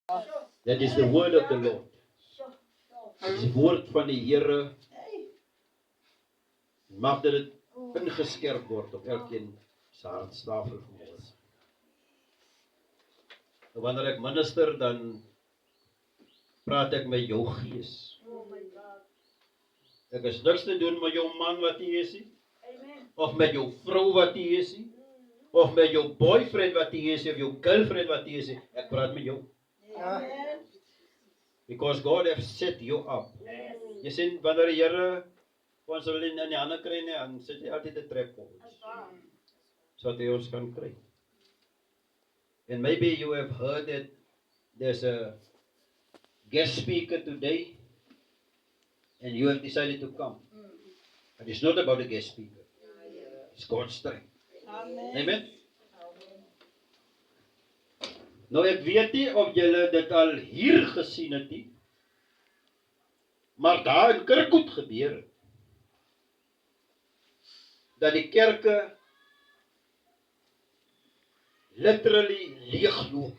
That is the word of the Lord. Dit is die woord van die Here. Mag dit ingeskerp word op elkeen se hartstafel vanmôre. Wanneer ek minister, dan praat ek met jou gees. Ek is niks te doen met jou man wat jy is nie, of met jou vrou wat jy is nie, of met jou boyfriend wat jy is nie, of jou girlfriend wat jy is nie. Ek praat met jou. Because God has set you up. Jy sien, wanneer die Here ons wil in die hande kry, dan sit hy altyd 'n trap op ons, sodat hy ons kan kry. And maybe you have heard that there's a guest speaker today, and you have decided to come. But it's not about a guest speaker. It's God's strength. Amen. Nou ek weet nie of julle dit al hier gesien het nie, maar daar in Kirkwood gebeur het, dat die kerke literally leegloop.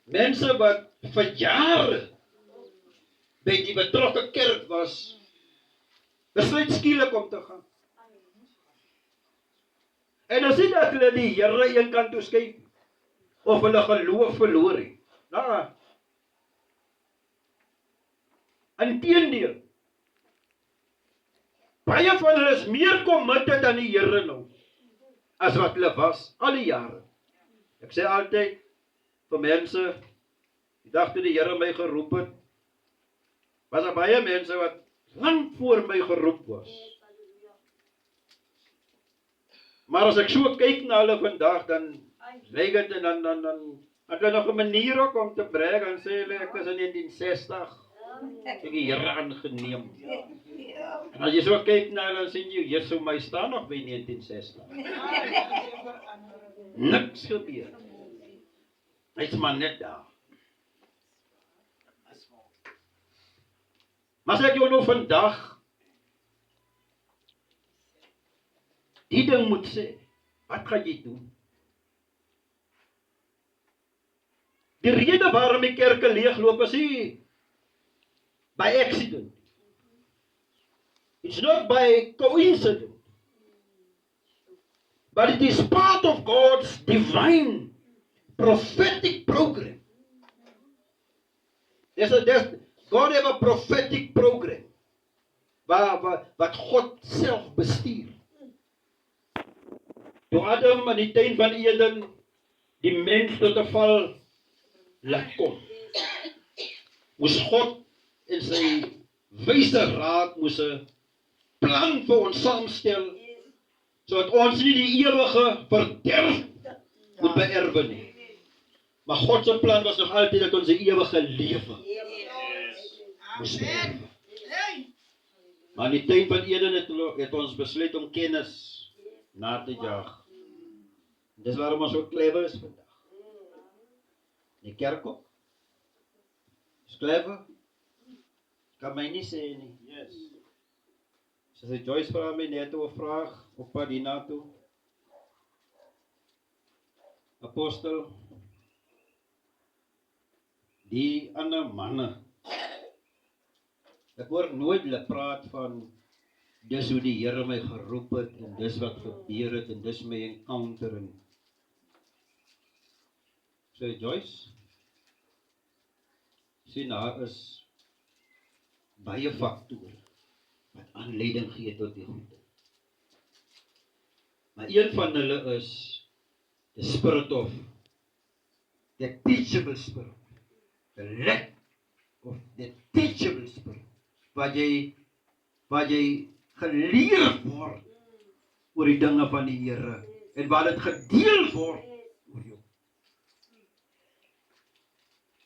Mense wat vir jare by die betrokke kerk was, besluit skielik om te gaan. En as dit dat hulle die Here een kant toe skuif, of hulle geloof verloor het. Nou, inteendeel, baie van hulle is meer committed aan die Here nou, as wat hulle was al die jare. Ek sê altyd vir mense, die dag toe die Here my geroep het, was daar baie mense wat lang voor my geroep was. Maar as ek so kyk na hulle vandag, dan lyk dit en dan het hulle nog 'n manier ook om te brag en sê hulle, ek is in 1960, ek die Here aangeneem. En as jy so kyk na hulle, dan sien jy, Jesus, my staan nog by 1960. Niks gebeur. Hy's maar net daar. Maar as ek jou nou vandag die ding moet sê, wat gaan jy doen? Die rede waarom die kerke leegloop is nie by accident. It's not by coincidence. But it is part of God's divine prophetic program. God have a prophetic program wat God self bestuur. Toe Adam in die tuin van Eden die mens tot 'n val laat kom, moes God in sy wyse raad moes 'n plan vir ons saamstel, sodat ons nie die ewige verderf moet beerwe nie. Maar God se plan was nog altyd dat ons die ewige lewe moes beerwe. Maar in die tuin van Eden het ons besluit om kennis na te jaag. Dis waarom ons so clever is vandag. Die kerk ook. Is clever. Kan my nie sê nie. Yes. Soos die Joyce vra my net 'n vraag op pad hiernatoe. Apostel, die ander manne, ek hoor nooit hulle praat van dis hoe die Here my geroep het en dis wat gebeur het en dis my encounter en so Joyce, sien daar is baie faktore wat aanleiding gee tot die goede. Maar een van hulle is the spirit of the teachable spirit, the lack of the teachable spirit, waar jy geleer word oor die dinge van die Here en waar dit gedeel word oor jou.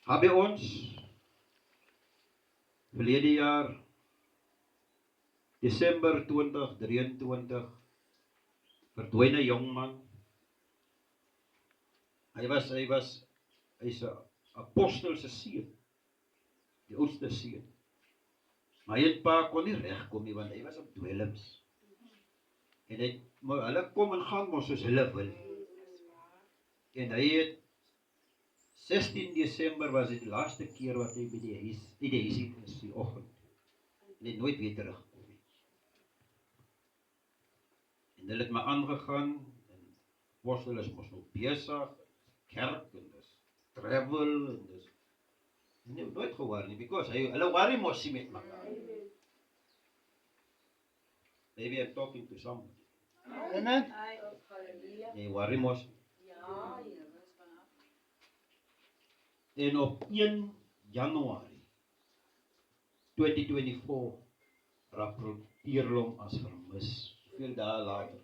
By ons verlede jaar Desember 2023 verdwyn 'n jong man. Hy's 'n apostel se seun, die oudste seun. Maar hy en pa kon nie regkom nie, want hy was op dwelms. En hulle kom en gaan mos soos hulle wil. En hy het 16 Desember was dit die laaste keer wat hy by die huisie is, die oggend. En hy het nooit weer teruggekom nie. En hulle het maar aangegaan, en apostel is mos nou besig, kerk, en dis travel, en dis nooit gehoor nie, because hulle worry mos nie met mekaar. Maybe I'm talking to somebody. Amen. They worry mos. En op 1 Januarie 2024 rapporteer hulle hom as vermis. Hoeveel dae later?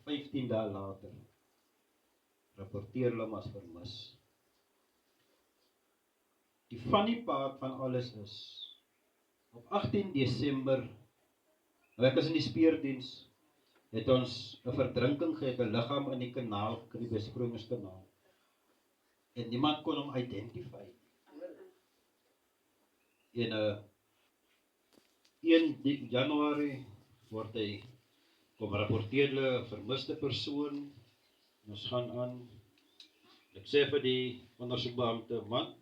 15 dae later rapporteer hulle hom as vermis. Die funny part van alles is, op 18 Desember, nou ek is in die speurdiens, het ons 'n verdrinking gehad, 'n liggaam in die kanaal, in die bespringingskanaal. En niemand kon hom identify. En 1 Januarie word hy kom rapporteer hulle 'n vermiste persoon. Ons gaan aan. Ek sê vir die ondersoekbeampte, man,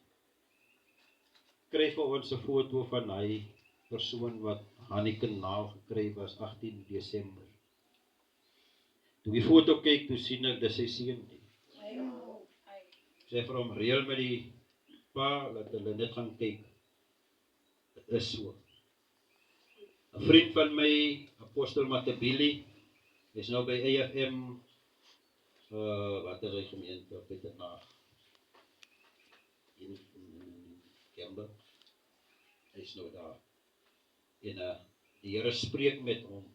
kry vir ons 'n foto van hy persoon wat aan die kanaal gekry was 18 Desember. Toe die foto kyk, toe sien ek dis sy seun nie. Sê vir hom, reël met die pa, dat hulle net gaan kyk. Dit is so. 'n Vriend van my, Apostel Matabili, is nou by AFM, wat is hy gemeente, op dit na in Kemba. Hy is nou daar. En die Here spreek met hom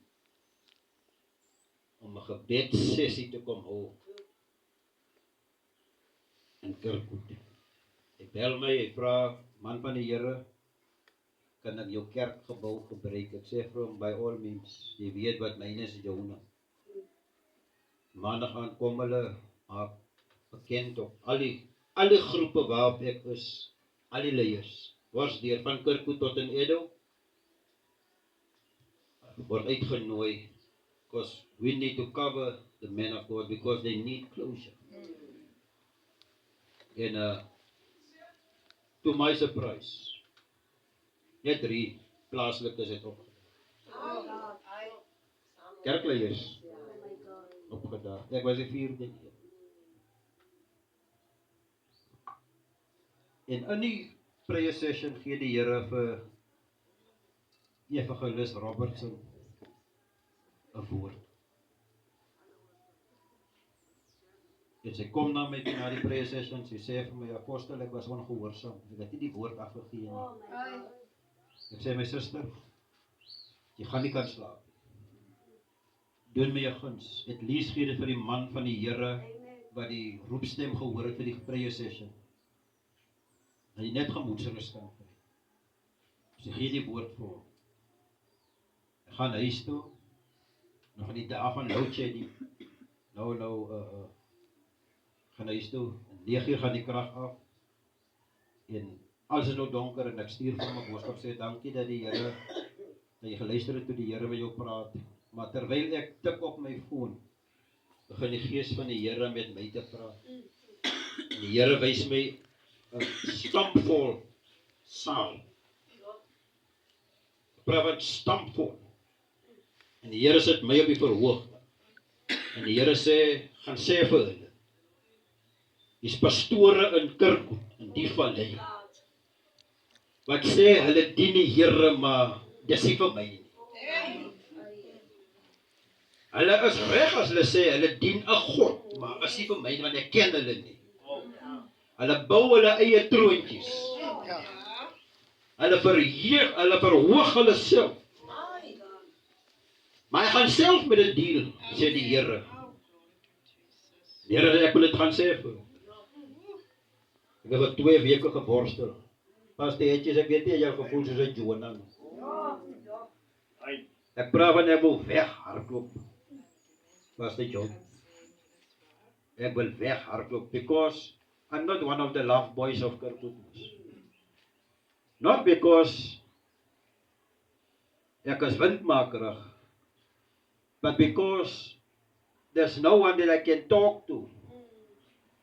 om 'n gebedssessie te kom hou in Kirkwood. Hy bel my, hy vra, man van die Here, kan ek jou kerkgebou gebruik? Ek sê vir hom, by all means, jy weet wat myne is joune. Maandag aan kom hulle bekend op al die groepe waarop ek is, al die leiers, was deur van Kirkwood tot in Edo, word uitgenooi, because we need to cover the men of God, because they need closure. En to my surprise, net 3 plaaslikes het opgedaag. Kerkleiers opgedaag. Ek was die 4de een. En in die prayer session gee die Here vir Evangelist Robertson 'n woord. En sy kom na my na die prayer session, sy sê vir my, apostel, ek was ongehoorsaam. Ek het nie die woord afgegee nie. Ek sê, my suster, jy gaan nie kan slaap. Doen my 'n guns. At least gee dit vir die man van die Here wat die roepstem gehoor het vir die prayer session. Dat jy net gemoedsrus kan kry. Sy gee die woord vir hom. Ek gaan huis toe, nog in die dae van load shedding. Gaan huis toe, en 9 uur gaan die krag af, en alles is nou donker, en ek stuur vir my boodskap, sê, dankie dat die Here, dat jy geluister het toe die Here met jou praat, maar terwyl ek tik op my foon, begin die gees van die Here met my te praat, en die Here wys my 'n stampvol saal, praat wat stampvol, en die Here sit my op die verhoog, en die Here sê, gaan sê vir hulle, dis pastore in Kirkwood, in die vallei, wat sê, hulle dien die Here, maar dis nie vir my nie. Hulle is reg as hulle sê, hulle dien 'n God, maar is nie vir my nie, want ek ken hulle nie. Hulle bou hulle eie troontjies. Hulle verhoog hulle self. Maar hy gaan self met 'n deal, sê die Here. Die Here, ek wil dit gaan sê vir. Ek het vir 2 weke geborstel. Pas die hetjies, ek weet nie, jy gevoel soos 'n Jonah. Ek praat van ek wil weghardloop. Was die job. Ek wil weghardloop, because I'm not one of the love boys of Kirkwood. Not because ek is windmakerig, but because there's no one that I can talk to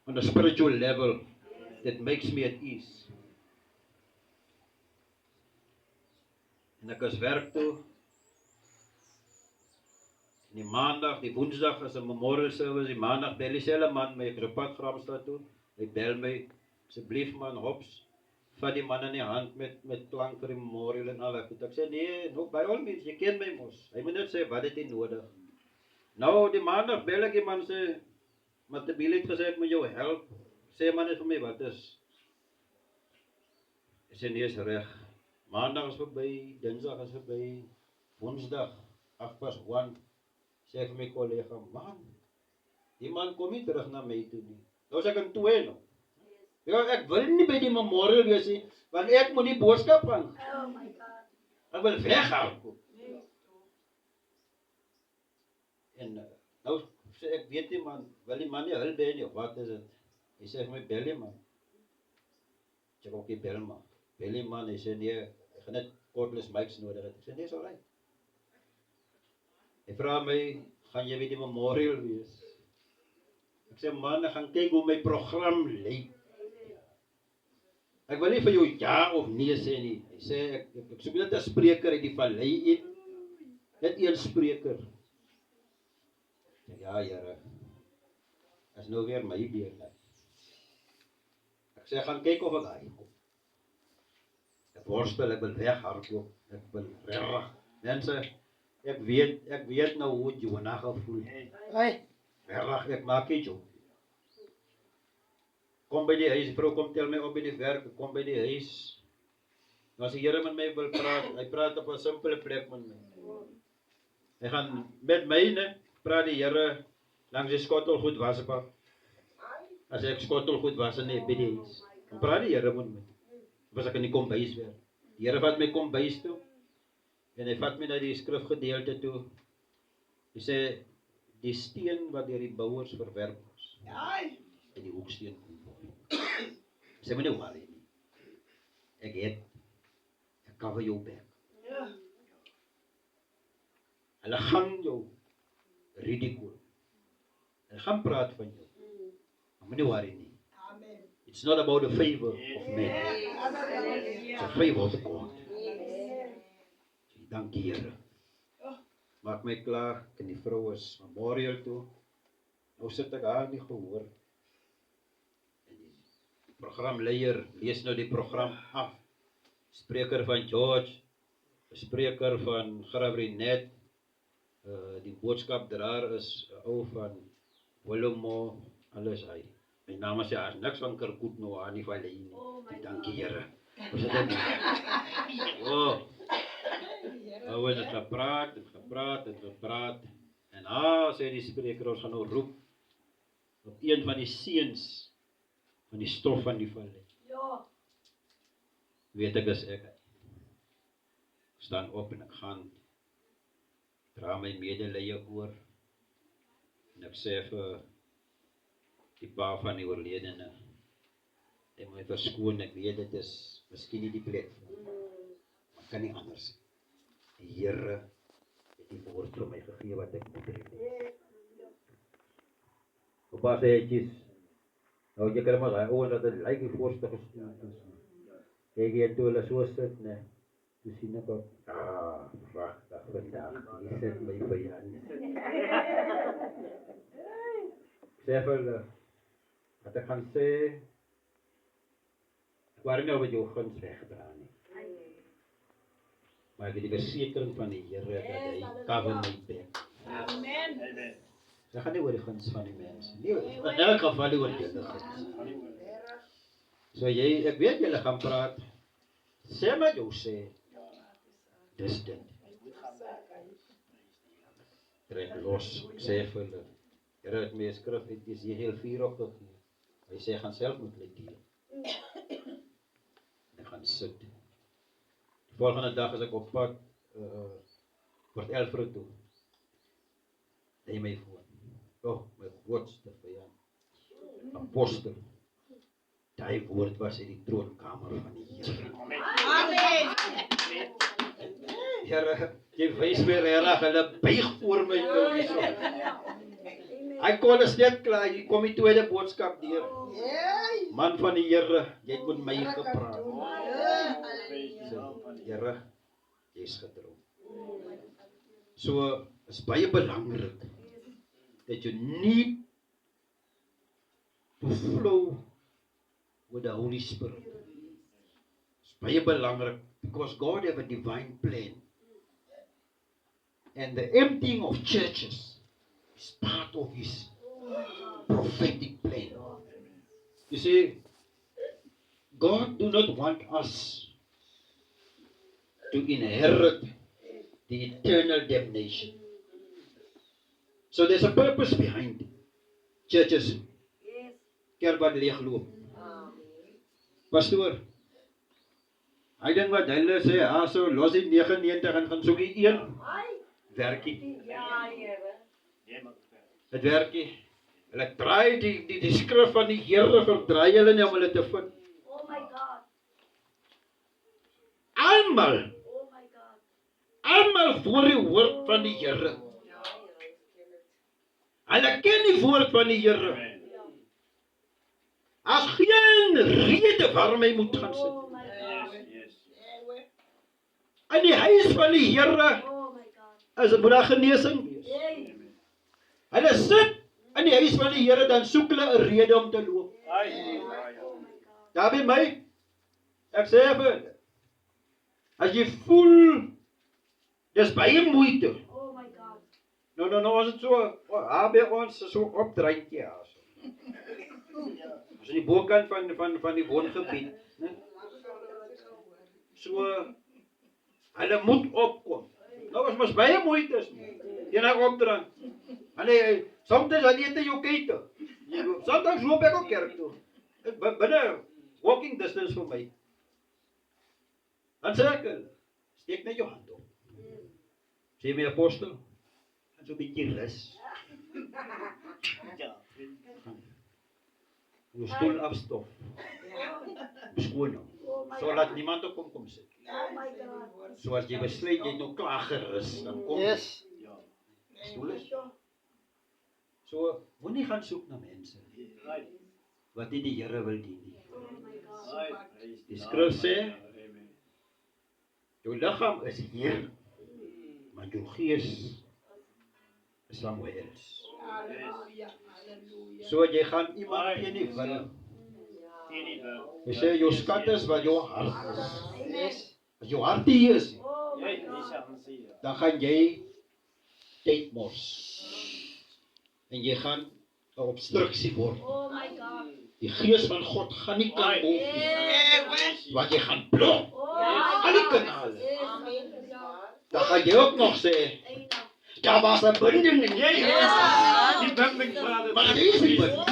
on a spiritual level that makes me at ease. En ek is werk toe, die maandag, die woensdag is 'n memorial service, die maandag bel dieselfde man my, ek is op pad Gramstad toe, hy bel my, asseblief man, hops, vat die man in die hand met klank vir die memorial en al, ek sê, nee, no, by all means, jy ken my mos, hy moet net sê, wat het hy nodig? Nou, die maandag bel ek die man, sê, Matabiel het gesê, ek moet jou help, sê man net vir my, wat is? Hy sê, nee, is reg, maandag is verby, dinsdag is verby, woensdag, 1:30, sê vir my kollega, man, die man kom nie terug na my toe nie. Nou is ek in 2 nog. Ja, ek wil nie by die memorial wees nie, want ek moet die boodskap aan. Oh my God. Ek wil weghardloop. En nou sê ek, weet nie man, wil die man nie hulp hê nie, wat is dit? Hy sê vir my, bel die man. Ek ook nie bel man. Bel die man, hy sê nee, ek gaan net cordless mics nodig het. Ek sê nee, is alright. Hy vra my, gaan jy by die memorial wees? Ek sê man, ek gaan kyk hoe my program lyk. Ek wil nie vir jou ja of nee sê nie. Hy sê, ek soek net 'n spreker uit die vallei uit. Net een spreker. Ja, Here. Is nou weer my beurt. Ek sê, ek gaan kyk of ek hy kom. Ek worstel, ek wil weghardloop. Ek wil regtig. Mense, ek weet nou hoe Jonah gevoel. Hey. Regtig, ek maak nie joke. Kom by die huis, die vrou kom tel my op by die werk, ek kom by die huis. Nou as die Here met my wil praat, hy praat op 'n simpele plek met my. Hy gaan met my, ne, praat die Here langs die skottelgoed wasbak. As ek skottelgoed was in by die huis, dan praat die Here met my. Was ek in die kombuis weer. Die Here vat my kombuis toe, en hy vat my na die skrifgedeelte toe. Hy sê, die steen wat deur die bouers verwerp was, en die hoeksteen kom. Sê my nie worry nie. Ek cover jou back. Hulle gaan jou ridicule. Hulle gaan praat van jou. Maar moenie worry nie. It's not about the favor of men. It's a favor of God. Dankie Here. Maak my klaar, en die vrou is memorial toe. Nou sit ek haar nie gehoor. Programleier lees nou die program af. Spreker van George, spreker van Grabrinet, die boodskapdraer is 'n ou van Willemo, alles hy. My naam is ja, niks van Kirkwood nou aan die vallei nie. Dankie Here. Ons het dit. Ou het gepraat. En sê die spreker, ons gaan nou roep op een van die seuns van die stof van die vallei. Ja. Weet ek is ek. Staan op en ek gaan dra my medelee oor. En ek sê vir die pa van die oorledene, hy moet my verskoon, ek weet dit is miskien nie die plek, maar kan nie anders. Die Here het die woord vir my gegee wat ek moet doen. Opa sê hy, nou jy kan maar hy oor dat dit lyk die voorste gestuur is. Kyk jy toe hulle so sit, ne? Toe sien ek op, pragtig vandag, jy sit my by Jan. Sê vir hulle, wat ek gaan sê, ek waar nie oor jou guns wegdra nie. Maar ek het die versekering van die Here dat hy cover my back. Amen. Ek gaan nie oor die guns van die mense. Nie, in elk geval nie oor die guns. So ek weet julle gaan praat. Sê maar jou sê. Dis dit. Trek los, ek sê vir hulle. Here het my 'n skrif uit Jesegiel 4 gegee. Hy sê gaan self moet leer. Ek gaan sit. Die volgende dag as ek op pad Port Elfrid toe. Hy my voor. My grootste vyand. Apostel. Daai woord was in die troonkamer van die Here. Amen. Here, jy wys my regtig, hulle buig voor my nou hierso. Hy kon is net klaar, hier kom die tweede boodskap deur. Man van die Here, jy het met my gepraat. Here, jy is getrou. So, is baie belangrik that you need to flow with the Holy Spirit. It's baie belangrik because God have a divine plan. And the emptying of churches is part of His prophetic plan. You see, God do not want us to inherit the eternal damnation. So there's a purpose behind churches. Kerk wat leegloop. Pastoor, hy dink wat hulle sê, so los die 99 en gaan soek die 1. Werkie. Het werkie. Hulle draai die skrif van die Here, verdraai hulle nie om hulle te vind. Oh my God. Almal voor die woord van die Here. Hulle ken die woord van die Here. As geen rede waarom hy moet gaan sit. In die huis van die Here is 'n moeder genesing wees. Hulle sit in die huis van die Here, dan soek hulle 'n rede om te loop. Daar by my, ek sê vir, as jy voel, dis baie moeite. Nou, as het so, by ons is so opdraaitjie as. As in die bokant van die woongebied, né? So, hulle moet opkom. Nou, as mos baie moeite is, jy nou opdrang. Hulle, soms as jy te jou kete. Soms loop ek op kerk toe. Binne walking distance vir my. Dan sê ek, steek net jou hand op. Sê my apostel, en so 'n bietjie rus. Jou stoel afstof. Skoon hom. So laat niemand op kom sit. So as jy besluit jy nou klaar gerus, dan kom jy. Stoel is. So, moenie gaan soek na mense wat nie die Here wil dien nie. Die skrif sê, jou liggaam is hier, maar jou gees is somewhere else. So jy gaan iemand teen die wil. Jy sê jou skat is wat jou hart is. As jou hart hier is, dan gaan jy tyd mors. En jy gaan 'n obstruksie word. Die gees van God gaan nie kan move nie. Want jy gaan blok. Al die kanale. Dan gaan jy ook nog sê, daar was 'n binding in jy. Die binding vader. Maar jy is nie binding.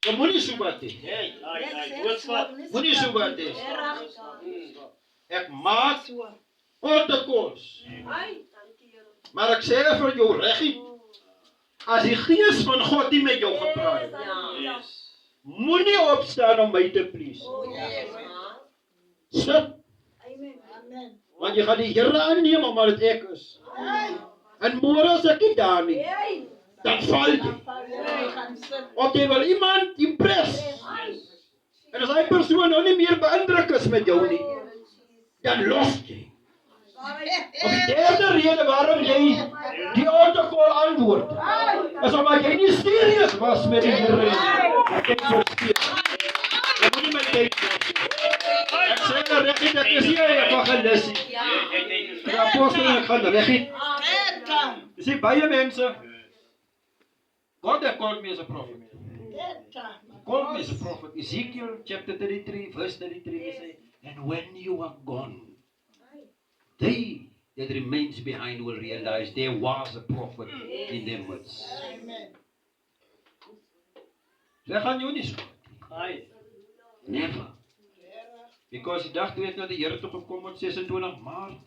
Jy moet nie so wat hê. Moenie so wat hê. Ek maak protocols. Maar ek sê vir jou regtig, as die gees van God nie met jou gepraat het, moenie opstaan om my te please. Sit. Want jy gaan die Here aanneem omdat dit ek is. En môre as ek nie daar nie, dan val jy. Of jy wil iemand impress. En as hy persoon nou nie meer beïndruk is met jou nie, dan los jy. Of die derde rede waarom jy die protokol antwoord, is omdat jy nie serieus was met die Here. Ek verstaan. Jy moet nie my tyd waste. Ek sê nou regtig, ek is nie 'n evangelis nie. Die apostel ek gaan regtig. Jy sien baie mense, God has called me as a prophet. Called me as a prophet. Ezekiel chapter 33, verse 33, he says, and when you are gone, they that remains behind will realize there was a prophet in their midst. Sy gaan jou nie so. Never. Because die dag toe het nou die Here toe gekom op 26 Maart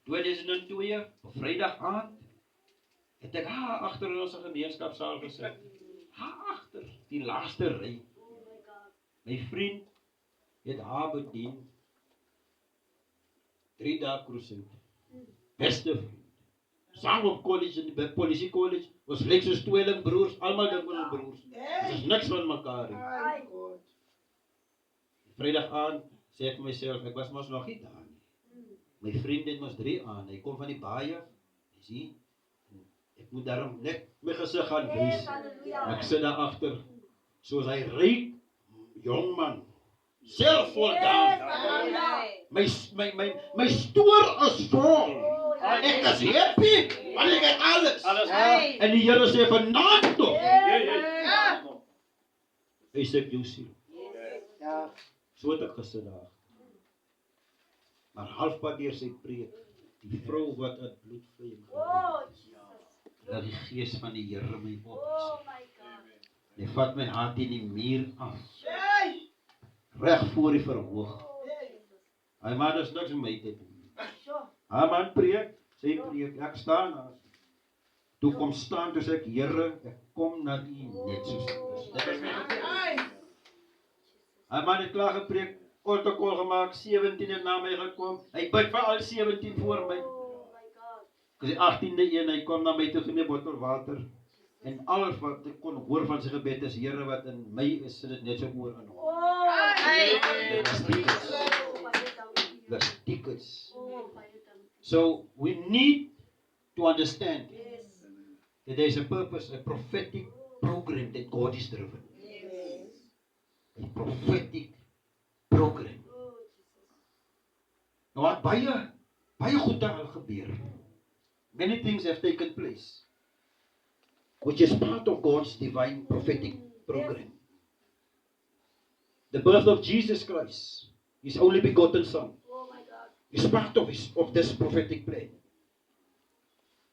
2002, op Vrydag aand, het ek agter in ons gemeenskapsaal gesit. Agter, die laaste ry. My vriend het haar bedien. 3 dae crusade. Beste vriend. saam op college, in die polisie college, ons lyk soos tweelingbroers, almal dink ons is broers. Ons is niks van mekaar nie. Vrydag aand sê ek vir myself, ek was mos nog nie daar nie. My vriend het mos 3 aan, hy kom van die baie, jy sien, ek moet daarom net my gesig gaan wys. Ek sit daar agter, soos hy ryk, jong man, self voldaan. My stoor is vol. Ek is happy, want ek het alles. En die Here sê vanaand nog, hy sê jou siel. So het ek gesit daar. Maar halfpad deur sy preek, die vrou wat uit bloedvloei dat die gees van die Here my op. Hy vat my hart in die muur af. Reg voor die verhoog. Hy maar dis niks om my te doen. Hy man preek, sy preek, ek staan daar. Toe kom staan, toe sê ek, Here, ek kom na U net soos ek is. Hy man het klaar gepreek, protokol gemaak, 17 het na my gekom. Hy bid vir al 17 voor my. Ek die 18de een, hy kom na my toe, gee my bottel water. En alles wat ek kon hoor van sy gebed is, Here wat in my is, sit dit net so oor in hom. The tickets. So we need to understand that there is a purpose, a prophetic program that God is driven. A prophetic program. Nou wat baie goed daar gebeur. Many things have taken place, which is part of God's divine prophetic program. The birth of Jesus Christ, His only begotten Son, is part of this prophetic plan.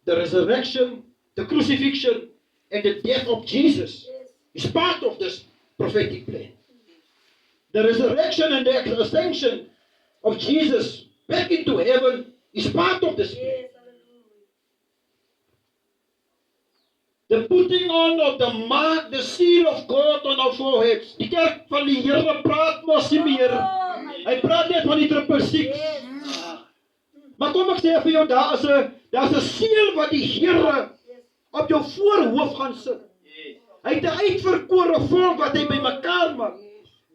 The resurrection, the crucifixion, and the death of Jesus is part of this prophetic plan. The resurrection and the ascension of Jesus back into heaven is part of this plan. The putting on of the mark, the seal of God on our foreheads. Die kerk van die Here praat mos nie meer. Hy praat net van die 666. Maar kom ek sê vir jou, daar's 'n seël wat die Here op jou voorhoof gaan sit. Hy het 'n uitverkore volk wat hy bymekaar maak.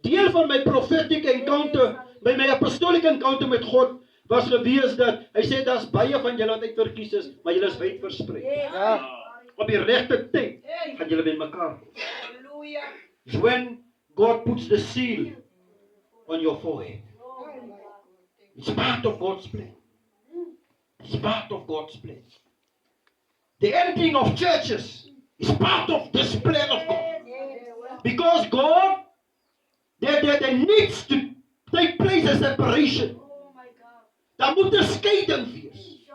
Deel van my prophetic encounter, by my apostolic encounter met God, was gewees dat hy sê daar's baie van julle wat uitverkies is, maar julle is wyd versprei. Op die regte tyd gaan julle bymekaar. It's when God puts the seal on your forehead. It's part of God's plan. It's part of God's plan. The ending of churches is part of this plan of God. Because God, there needs to take place a separation. Daar moet 'n skeiding wees.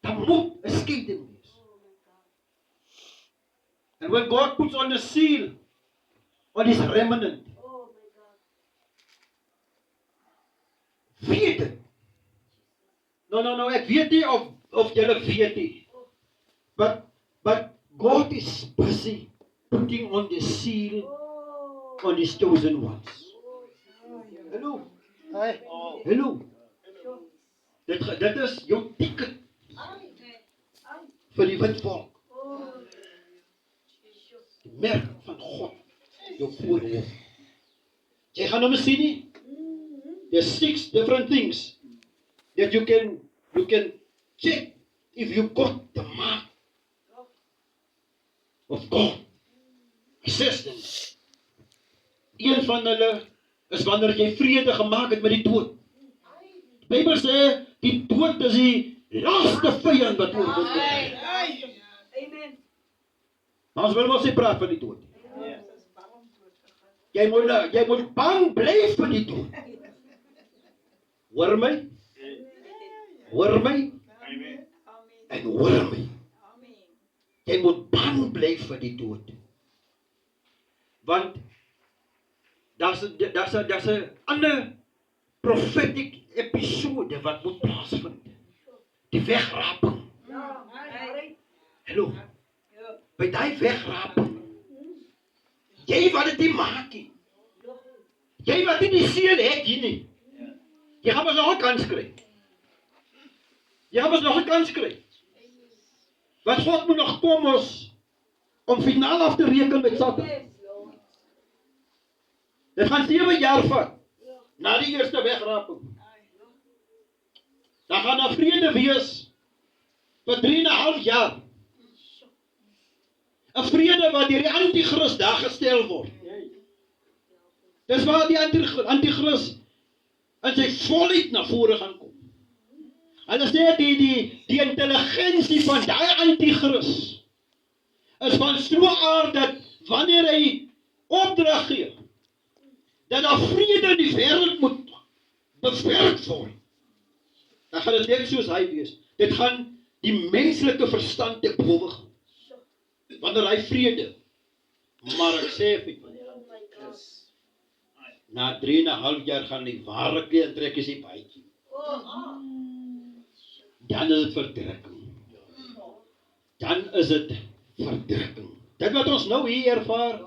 Daar moet 'n skeiding wees. And when God puts on the seal on His remnant, weet dit. No, ek weet nie of julle weet nie. But God is busy putting on the seal on His chosen ones. Hallo. Hallo. Dit is jou ticket vir die wit volk. Die merk van God, jou voorhoof. Jy gaan nou sien nie. There's 6 different things that you can check if you got the mark of God. Assistance. Een van hulle is wanneer jy vrede gemaak het met die dood. Die Bybel sê die dood is die laaste vyand wat oorwin word. Amen. Maar ons wil mos nie praat van die dood. Jy moet bang bly vir die dood. Hoor my? Hoor my? Amen. En hoor my? Amen. Jy moet bang bly vir die dood. Want daar's 'n ander prophetic episode wat moet plaasvind. Die wegraping. Hallo. By daai wegraping. Jy wat dit nie maak nie. Jy wat nie die seën het hier nie. Jy gaan maar nog 'n kans kry. Jy moet nog 'n kans kry. Want God moet nog kom om finaal af te reken met Satan. Dit gaan 7 jaar vat, na die eerste wegraping. Dan gaan daar vrede wees, vir 3,5 jaar. 'n Vrede wat deur die antichrist daar gestel word. Dis waar die antichrist in sy volheid na vore gaan kom. Hulle sê die intelligensie van daai antichrist is van so 'n aard dat wanneer hy opdrag gee, dat daar vrede in die wêreld moet bewerk word, dan gaan dit net soos hy wees. Dit gaan die menslike verstand te bowe gaan. Wanneer hy vrede, maar ek sê vir julle, na 3,5 jaar gaan die ware trek is die baadjie. Dan is dit verdrukking. Dan is dit verdrukking. Dit wat ons nou hier ervaar,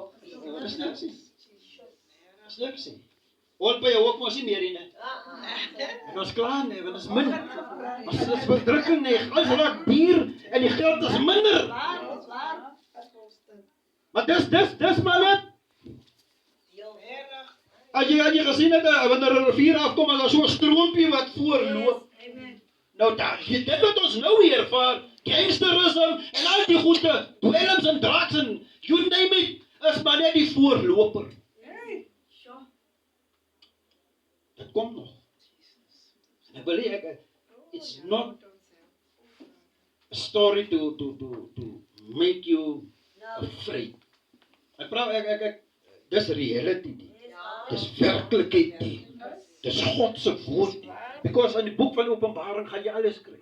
is niks nie. Is niks nie. Ons by jou ook mos nie meer nie. En ons klaar nie, want is min. As dit is verdrukking nie, alles raak duur en die geld is minder. Maar dis maar net. As jy gesien het, wanneer 'n rivier afkom, is daar so 'n stroompie wat voorloop. Nou dit wat ons nou hier ervaar, gangsterisme en al die goede, dwelms en drugs en you name it, is maar net die voorloper. Dit kom nog. En ek wil it's not a story to make you afraid. Ek praat, dis reality die. Dis werklikheid die. Dis God se woord die. Because in die boek van Openbaring gaan jy alles kry.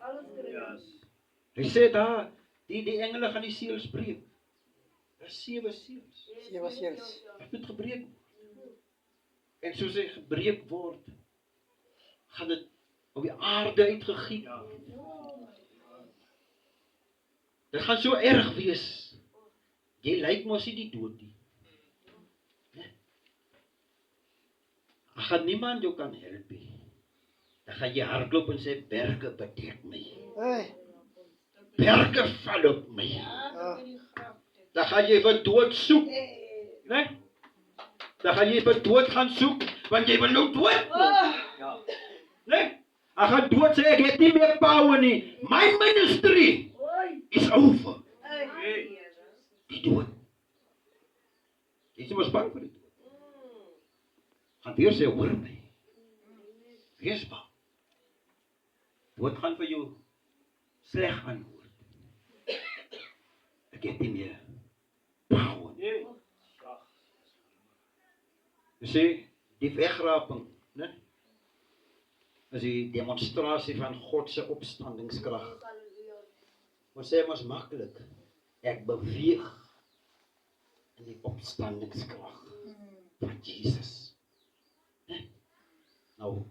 Hy sê daar, die engele gaan die seels breek. Dis 7 seels. 7 seels. Dit moet gebreek word. En soos hy gebreek word, gaan dit op die aarde uitgegiet. Dit gaan so erg wees. Jy lyk mos nie die dood nie. Dan gaan niemand jou kan help nie. Dan gaan jy hardloop en sê, berge bedek my. Berge val op my. Dan gaan jy vir dood soek. Nee? Dan gaan jy vir dood gaan soek, want jy wil nou dood. Nee? Ek gaan dood sê, ek het nie meer power nie. My ministry is over. Die dood. Jy is mos bang vir die dood. Gaan weer sê, hoor my. Wees bang. Dood gaan vir jou sleg antwoord. Ek het nie meer power. Jy sê, die wegraping, né? Is die demonstrasie van God se opstandingskrag. Ons sê mos maklik, ek beweeg in die opstandingskrag van Jesus. Nou,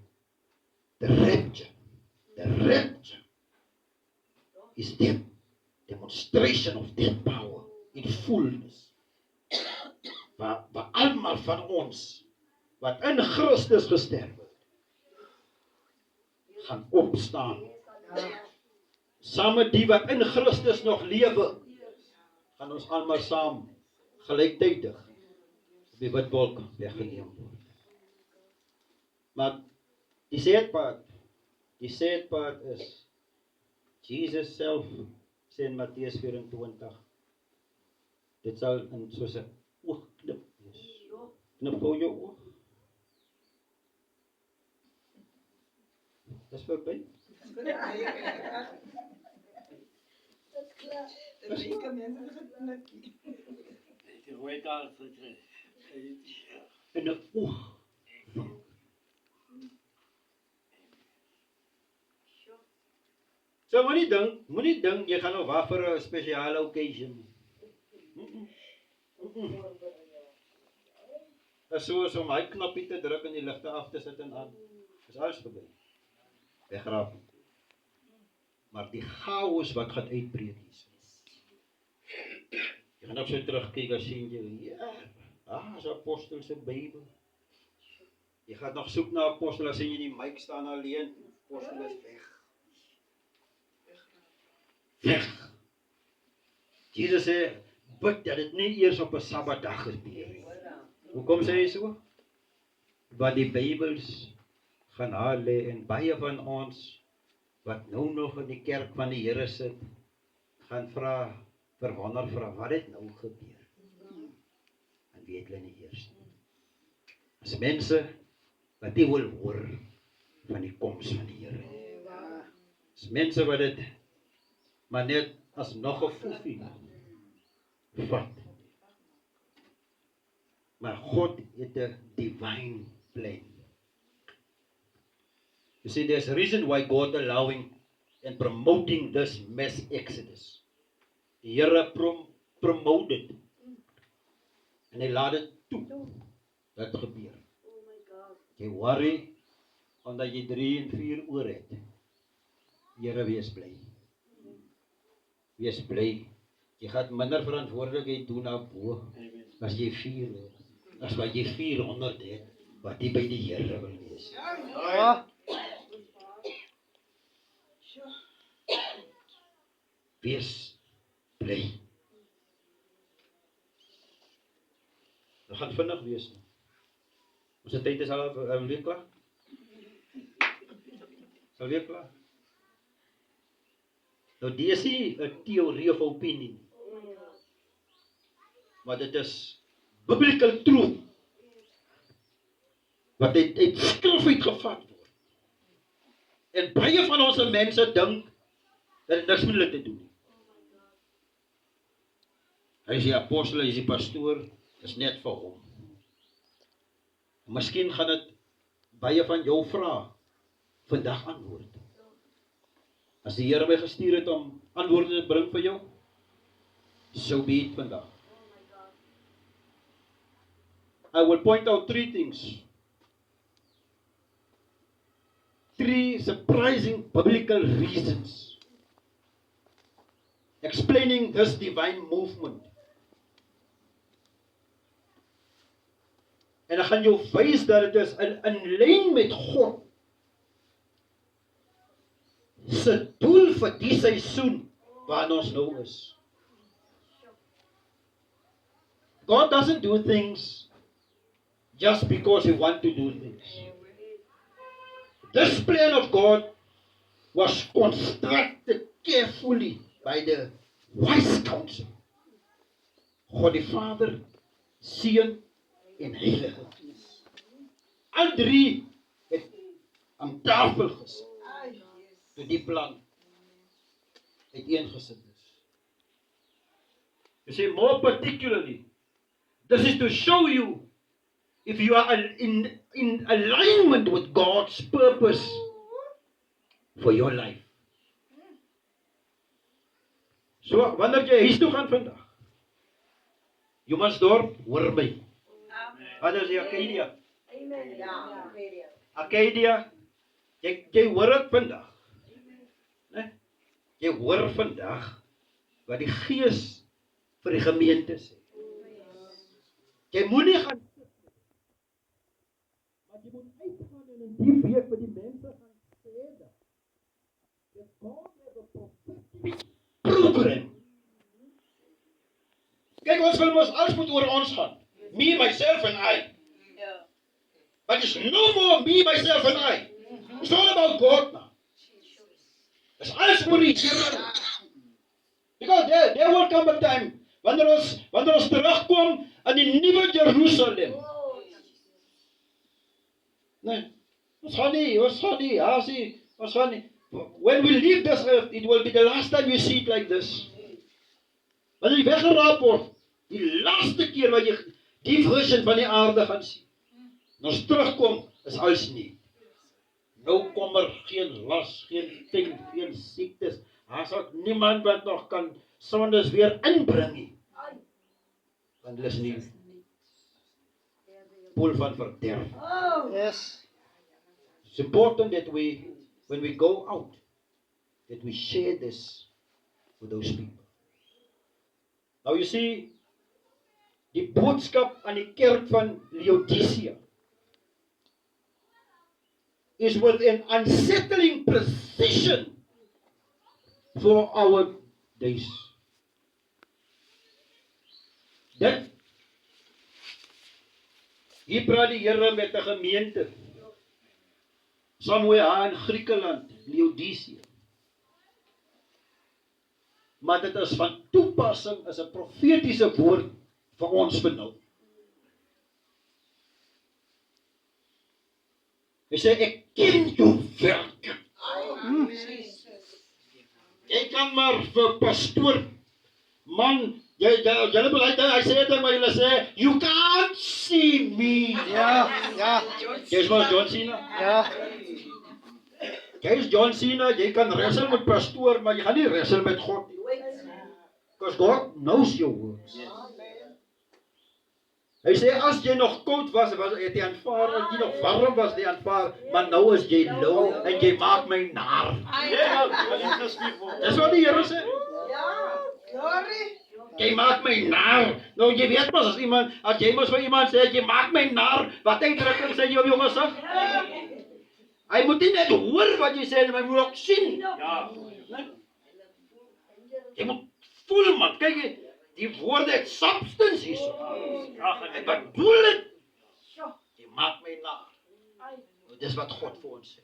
the rapture is the demonstration of that power in fullness. Waar almal van ons, wat in Christus gesterf het, gaan opstaan. Saam met die wat in Christus nog lewe, gaan ons almal saam, gelyktydig, op die witwolk weggeneem word. Maar die sad part is, Jesus self sê in Matteus 24, dit sal in soos 'n oogklip wees. Knip gou jou oog. Dis verby. In 'n oog. So moenie dink jy gaan nou wag vir 'n spesiale occasion. Dit is soos om hy knoppie te druk en die ligte af te sit en aan. Dis alles verby. Wegraap. Maar die chaos wat gaan uitbreek is. Jy gaan op so terugkyk en sien jy, ja, is apostel se Bybel. Jy gaan nog soek na apostel, as sien jy die Mike staan alleen, apostel is weg. weg. Jesus sê, bid dat dit nie eers op 'n Sabbatdag gebeur nie. Hoekom sê hy so? Want die Bybels gaan haar lê en baie van ons wat nou nog in die kerk van die Here sit, gaan verwonder vra, wat het nou gebeur? En weet hulle nie eers nie. As mense wat nie wil hoor van die koms van die Here. As mense wat dit maar net as nog 'n foefie vat. Maar God het 'n divine plan. You see, there's a reason why God allowing and promoting this mass exodus. Die Here promote dit. En hy laat dit toe. Dat gebeur. Jy worry omdat jy 3 en 4 oor het. Here, wees bly. Wees bly. Jy gaan minder verantwoordelikheid doen na bo as jy 4 het. As wat jy 400 het, wat jy by die Here wil wees. Ja. Wees bly. Dit gaan vinnig wees. Ons tyd is al weer klaar. Sal weer klaar. Nou, dit is nie 'n teorie of opinie. Maar dit is biblical truth. Wat uit skrif uitgevat word. En baie van ons mense dink dat dit niks met hulle te doen nie. Hy is die apostel, hy is die pastoor, is net vir hom. Miskien gaan dit baie van jou vrae vandag antwoord. As die Here my gestuur het om antwoorde te bring vir jou, so be it vandag. I will point out 3 things. 3 surprising biblical reasons explaining this divine movement. En ek gaan jou wys dat dit is in lyn met God se doel vir die seisoen waarin ons nou is. God doesn't do things just because he wants to do things. This plan of God was constructed carefully by the wise counsel. God die Vader, Seun en Heilige Gees. Al 3 het aan tafel gesit. Toe die plan uiteengesit is. You see, more particularly, this is to show you if you are in alignment with God's purpose for your life. So, wanneer jy huis toe gaan vandag, Jomansdorp, hoor my. Wat is die Arcadia? Amen. Ja, Arcadia. Arcadia, jy hoor het vandag. Nee? Jy hoor vandag wat die Gees vir die gemeente sê. Jy moet nie gaan sit, maar jy moet uitgaan en in die week met die mense gaan sê dat God het 'n prophetic program. Kyk, ons wil mos alles moet oor ons gaan. Me, myself and I. But it's no more me, myself and I. It's all about God now. It's alles oor die Here. Because there will come a time wanneer ons terugkom aan die nuwe Jerusalem. Nee, ons gaan nie. When we leave this earth, it will be the last time you see it like this. Wanneer jy weggeraap word, die laaste keer wat jy die version van die aarde gaan sien. En ons terugkom, is alles nie. Nou kommer, geen las, geen ding, geen siektes. Daar sal niemand wat nog kan sondes weer inbring nie. Want hulle is nie poel van verderf. Yes. It's important that when we go out, that we share this with those people. Now you see, die boodskap aan die kerk van Laodicea is with an unsettling precision for our days. Dit, hier praat die Here met 'n gemeente. Somewhere in Griekeland, Laodicea. Maar dit is van toepassing as 'n profetiese woord vir ons vir nou. Hy sê, ek ken jou werk. Jy kan maar vir pastoor, man, julle beleid, hy sê dit, maar julle sê, you can't see me. Ja. Jy is maar John Cena. Ja. Jy is John Cena, jy kan wrestle met pastoor, maar jy gaan nie wrestle met God nie. Because God knows your words. Hy sê, as jy nog koud was, het jy aanvaar, as jy nog warm was, het jy aanvaar, maar nou is jy lauw, en jy maak my naar. Dis wat die Here sê. Jy maak my naar. Nou, jy weet mos, as jy mos vir iemand sê, jy maak my naar, wat uitdrukking sê jy op jou gesig? Hy moet nie net hoor wat jy sê, maar hy moet ook sien. Jy moet voel, man. Kyk, die woorde het substance hierso. Ek bedoel dit. Jy maak my naar. Dis wat God vir ons sê.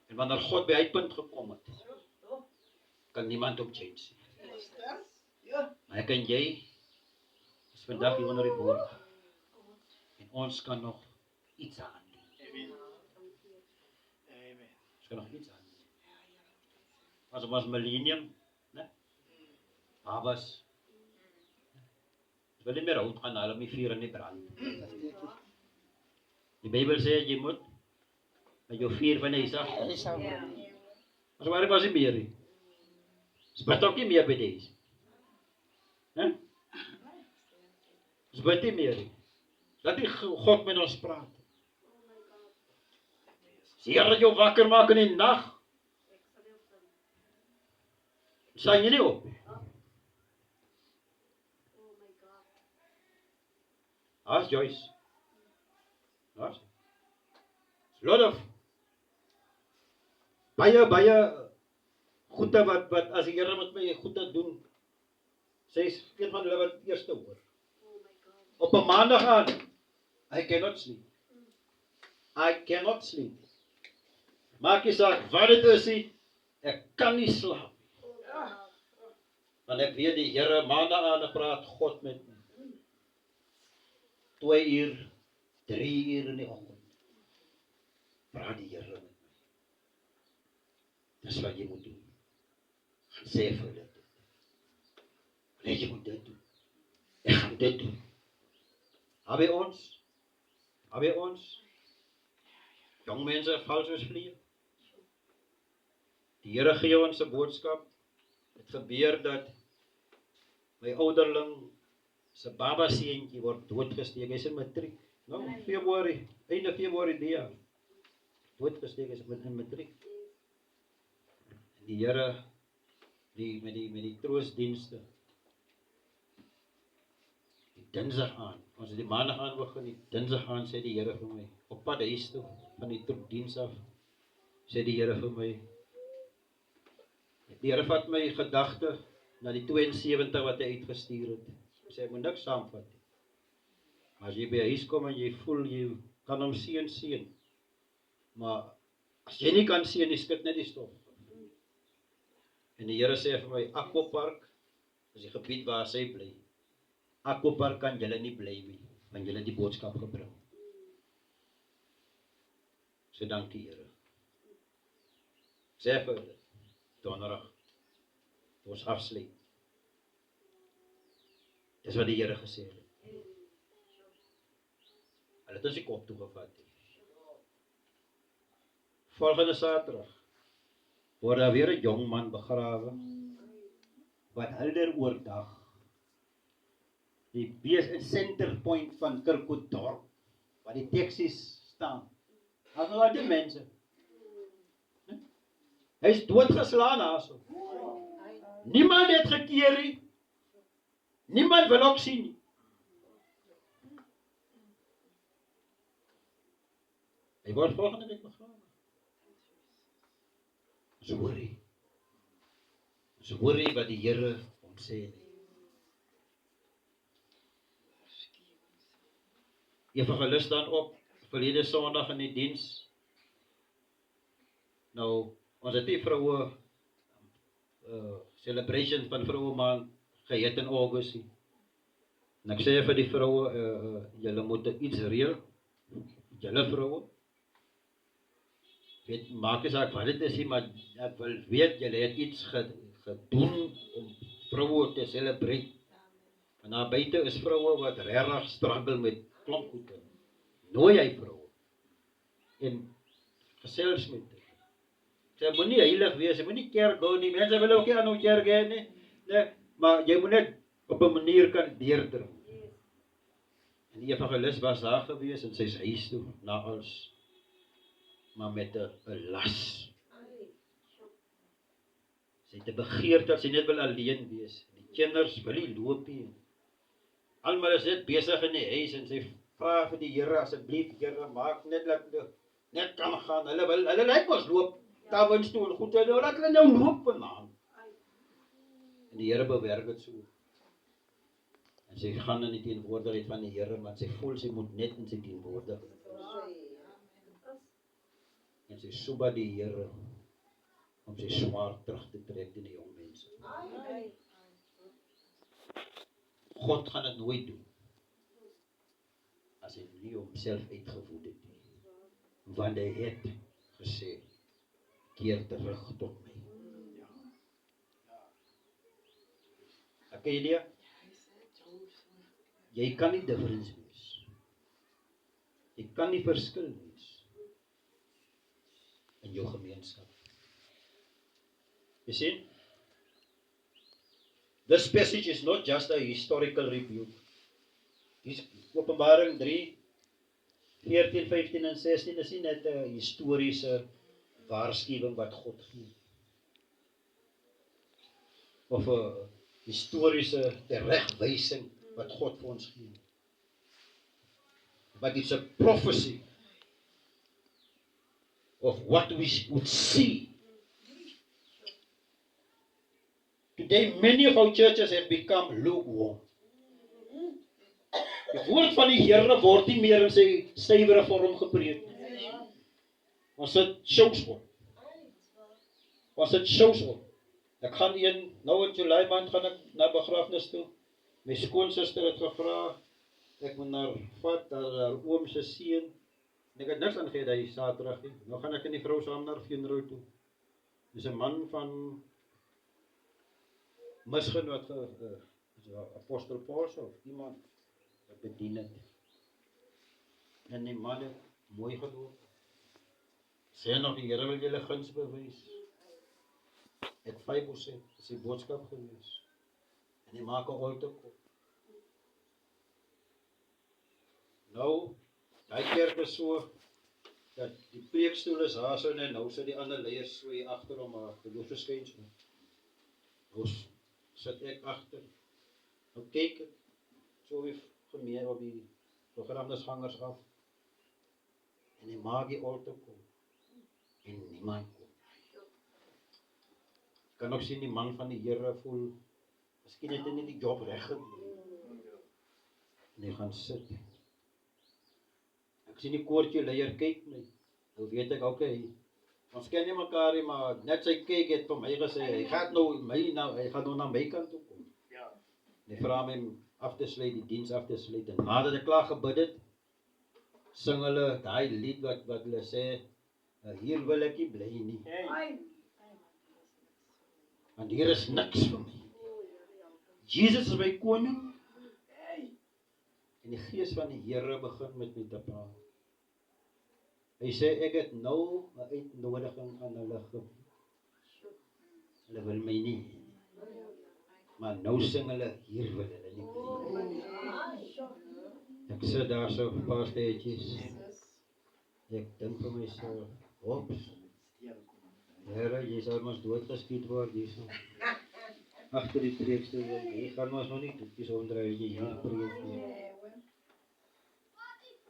En wanneer God by hy punt gekom het, kan niemand op change sê. Maar ek en jy is vandag hier onder die woord. En ons kan nog iets aan doen. Ons kan nog iets aan doen. As ons millennium, né? Babas. Wil nie meer hout gaan haal om die vuur in die brand. Die Bybel sê jy moet met jou vuur van Isaac. Maar waar was die meer nie? Dit ook nie meer by deze. Hè? Dit nie meer nie. Laat die God met ons praat. As die Here jou wakker maak in die nag, staan jy nie op. As Joyce. As. Lot of baie goede wat as die Here met my goede doen. Sy is een van hulle wat eerste hoor. Op 'n maandag aan. I cannot sleep. I cannot sleep. Maak nie saak wat dit is nie. Ek kan nie slaap. Want ek weet die Here maandag aan praat God met my. 2 uur, 3 uur in die oggend. Praat die Here met my. Dis wat jy moet doen. Gaan sê vir dit. Nee, jy moet dit doen. Ek gaan dit doen. Habe ons, jong mense val soos vliee. Die Here gee ons 'n boodskap. Het gebeur dat my ouderling se baba seentjie word doodgesteek. Hy's in matriek. Nou, einde Februarie die jaar. Doodgesteek is in matriek. Die Here met die troostdienste. Die Dinsdag aan. Ons het die Maandag aan begin, die Dinsdag aan sê die Here vir my op pad huis toe van die troopdiens af. Sê die Here vir my. Die Here vat my gedagte na die 72 wat hy uitgestuur het. Sê ek moet niks saamvat nie. Maar as jy by huis kom en jy voel jy kan hom seën. Maar as jy nie kan seën, jy skud net die stof. En die Here sê vir my, Aquapark is die gebied waar sy bly. Aquapark kan julle nie bly nie, want julle die boodskap gebring. Sê dankie Here. Sê vir dit, donderdag, ons afsluit. Dis wat die Here gesê het. Hulle het ons die kop toegevat. Volgende Saterdag word daar weer 'n jong man begrawe wat helder oordag die wees in center point van Kirkwood-dorp waar die taksies staan. As nou die mense. Hy is doodgeslaan daarso. Niemand het gekeer nie. Niemand wil ook sien nie. Hy word volgende week begrawe. Ons Ons hoor nie wat die Here ons sê nie. Evangelis staan op verlede Sondag in die diens. Nou, ons het die vroue celebration van vroue maand gehad in Augustus. En ek sê vir die vroue, julle moet iets reël. Julle vroue. Weet, maak nie saak wat dit is nie, maar ek wil weet, julle het iets gedoen om vroue te celebrate. En daar buite is vroue wat regtig struggle met klomp goede. Nooi hy vroue. En gesels met hulle. Sy moet nie heilig wees, sy moet nie kerk gaan nie. Mense wil ook nie aan 'n kerk gaan nie. Nee, maar jy moet net op 'n manier kan deurdring. En die evangelis was daar gewees en sy huis toe na ons, maar met 'n las. Sy het 'n begeerte dat sy net wil alleen wees. Die kinders wil nie loop nie. Almal is net besig in die huis en sy vra vir die Here, asseblief Here, maak net dat net kan gaan. Hulle lyk mos loop daar wins toe en goed, laat hulle nou loop vanaand. En die Here bewerk dit so. En sy gaan in die teenwoordigheid van die Here, want sy voel sy moet net in sy teenwoordigheid. En sy soek by die Here om sy swaard terug te trek in die jong mense. God gaan dit nooit doen as hy nie homself uitgevoed het nie. Want hy het gesê, keer terug tot my. Ek idee, jy kan nie difference wees. Jy kan nie verskil wees in jou gemeenskap. You see? This passage is not just a historical review. Dis Openbaring 3, 14, 15 en 16 is nie net 'n historiese waarskuwing wat God gee. Of 'n historiese teregwysing wat God vir ons gee. But it's a prophecy of what we would see. Today, many of our churches have become lukewarm. Die woord van die Here word nie meer in sy stywere vorm gepreek nie. Ons het shows op. Ek gaan nou in July maand gaan ek na begrafnis toe. My skoonsister het gevra, ek moet haar vat, haar oom se seun. En ek het niks aangegee dat hy Saterdag nie. Nou gaan ek in die vrou saam na funeral toe. Dis 'n man van misgenoot apostel Paulus of iemand wat bedien het. En die man het mooi geloop. Sê nog die Here wil julle guns bewys. Het 5% is die boodskap gewees. En die maak 'n altaar kop. Nou, daai kerk is so dat die preekstoel is daar so en nou sit die ander leiers so hier agter hom maar geloof verskynsel. Nou sit ek agter. Nou kyk ek so wie gemeen op die programmesgangers af. En die maak die altaar kom. En niemand kom. Ek kan ook sien die man van die Here voel, miskien het hy nie die job reg gedoen. En hy gaan sit. Ek sien die koortjie leier kyk my. Nou weet ek, okay, ons ken nie mekaar nie, maar net sy kyk het vir my gesê, hy gaan nou na my kant toe kom. En hy vra my af te sluit, die diens af te sluit. En nadat ek klaar gebid het, sing hulle daai lied wat hulle sê, hier wil ek nie bly nie. Want hier is niks vir my. Jesus is my koning. En die gees van die Here begin met my te praat. Hy sê, ek het nou 'n uitnodiging aan hulle gegee. Hulle wil my nie. Maar nou sing hulle, hier wil hulle nie bly. Ek sit daar so 'n paar steetjies. Ek dink vir myself, ops. Here, jy sal mos doodgeskiet word hierso. Agter die preekstoel, jy gaan mos nog nie toekies omdraai jy hier preek nie.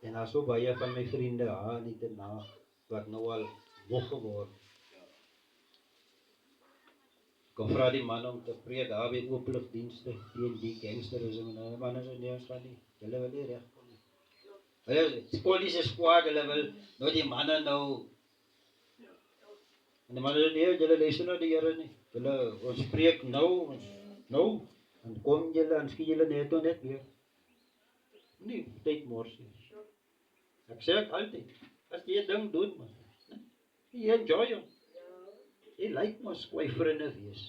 En daar so baie van my vriende in die internaat wat nou al moeg geword. Kom vra die man om te preek daar by openlugdienste teen die gangsterisme. Nou, die man sê nee, ons gaan nie. Hulle wil nie regkom nie. Hulle polisie is kwaad, hulle wil nou die manne nou. En die manne sê nee, julle luister na die Here nie. Ons preek nou, en kom julle en skiet julle net weer. Nee, tyd mors nie. Ek sê ek altyd, as jy 'n ding doen, man, jy enjoy hom. Jy lyk mos kwai vriende wees.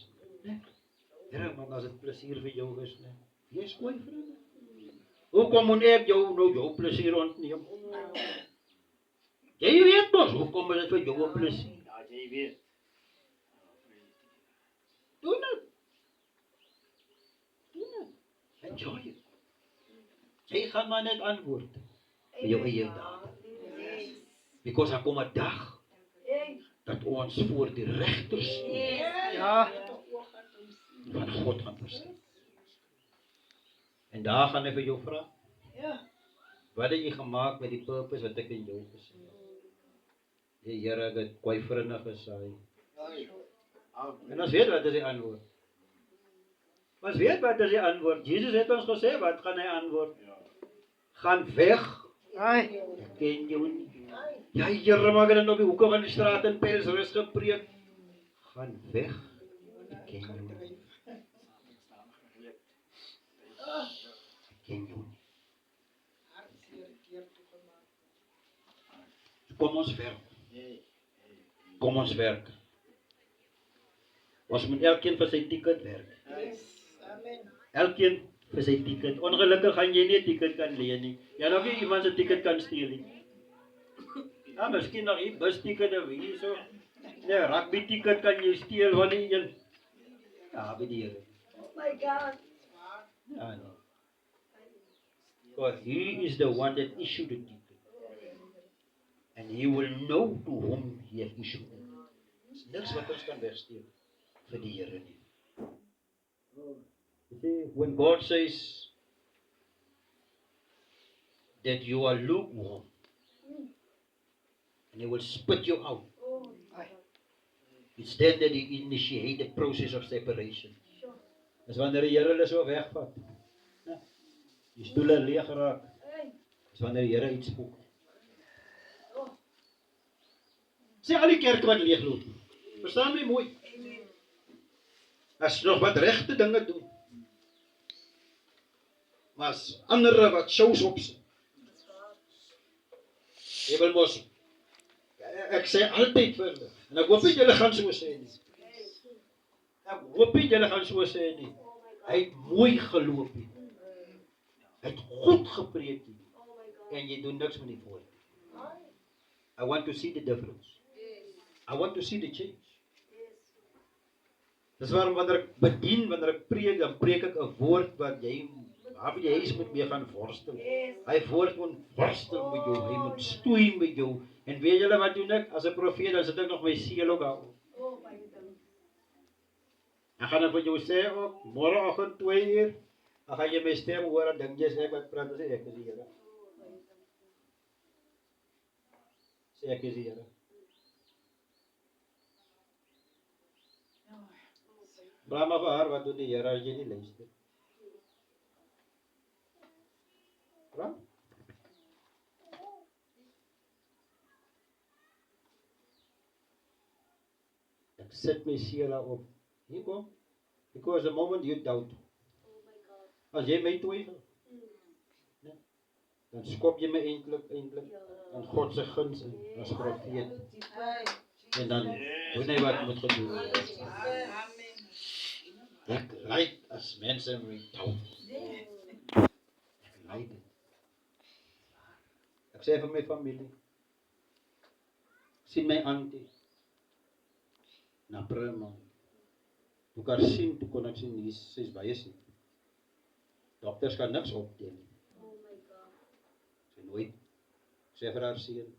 Here, man, as dit plesier vir jou is, nee. Jy is kwai vriende. Hoekom moet ek jou plesier ontneem? Jy weet mos, hoekom is dit vir jou 'n plesier? Ja, jy weet. Doen dit. Enjoy it. Jy gaan maar net antwoord vir jou eie daad. Because daar kom 'n dag dat ons voor die regter Ja. van God gaan verskyn. En daar gaan hy vir jou vra, wat het jy gemaak met die purpose wat ek in jou gesê het? Die Here het kwai vriende gesaai. En ons weet wat is die antwoord. Ons weet wat is die antwoord. Jesus het ons gesê, wat gaan hy antwoord? Gaan weg. Ai. Ek ken jou nie. Ja, Here, maar dan op die hoeke van die straat in Pelsrus gepreek. Gaan weg. Ek ken jou nie. Ek ken jou nie. Kom ons werk. Kom ons werk. Ons moet elkeen vir sy ticket werk. Elkeen vir sy ticket. Ongelukkig gaan jy nie 'n ticket kan leen nie. Jy nog nie iemand se ticket kan steel nie. Ja, miskien nog hier bus ticket of hier so. Nee, rugby ticket kan jy steel wanneer jy. Ja, by die Here. Oh my God. Ja, nee. God, he is the one that issued the ticket. And he will know to whom he has issued it. Dis niks wat ons kan wegsteel vir die Here nie. You see, when God says that you are lukewarm, and he will spit you out, it's then that he initiate the process of separation. Dis wanneer die Here hulle so wegvat. Die stoele leeg raak. Dis wanneer die Here iets spook. Sê al die kerke wat leegloop. Verstaan my mooi. As nog wat regte dinge doen. Maar as ander wat shows opsit. Jy wil mos. Ek sê altyd vir hulle. En ek hoop nie julle gaan so sê nie. Ek hoop nie julle gaan so sê nie. Hy het mooi geloop nie. Hy het goed gepreek nie. En jy doen niks met die woord. I want to see the difference. I want to see the change. Dis waarom wanneer ek bedien, wanneer ek preek, dan preek ek 'n woord wat jy moet mee gaan worstel. Hy woord moet worstel met jou, hy moet stoei met jou. En weet julle wat doen ek? As 'n profeet, dan sit ek nog my seël ook daar. Ek gaan vir jou sê ook, môreoggend 2:00, dan gaan jy my stem hoor en dink jy sê ek wat praat, sê ek is die Here. Sê ek is die Here. Brahma vir haar, wat doen die Here as jy nie luister? Right? Ek sit my seël op. Hier kom. Because the moment you doubt. As jy my twyfel. Dan skop jy my eintlik en God se guns in as profeet. En dan doen hy wat moet gedoen word. Ek lyk as mense met doubt. Ek lyk dit. Ek sê vir my familie. Sien my auntie. Na prema. Toe kan sien, toe kon ek sien, sy is baie siek. Dokters kan niks optel nie. Sy nooit. Sê vir haar seun.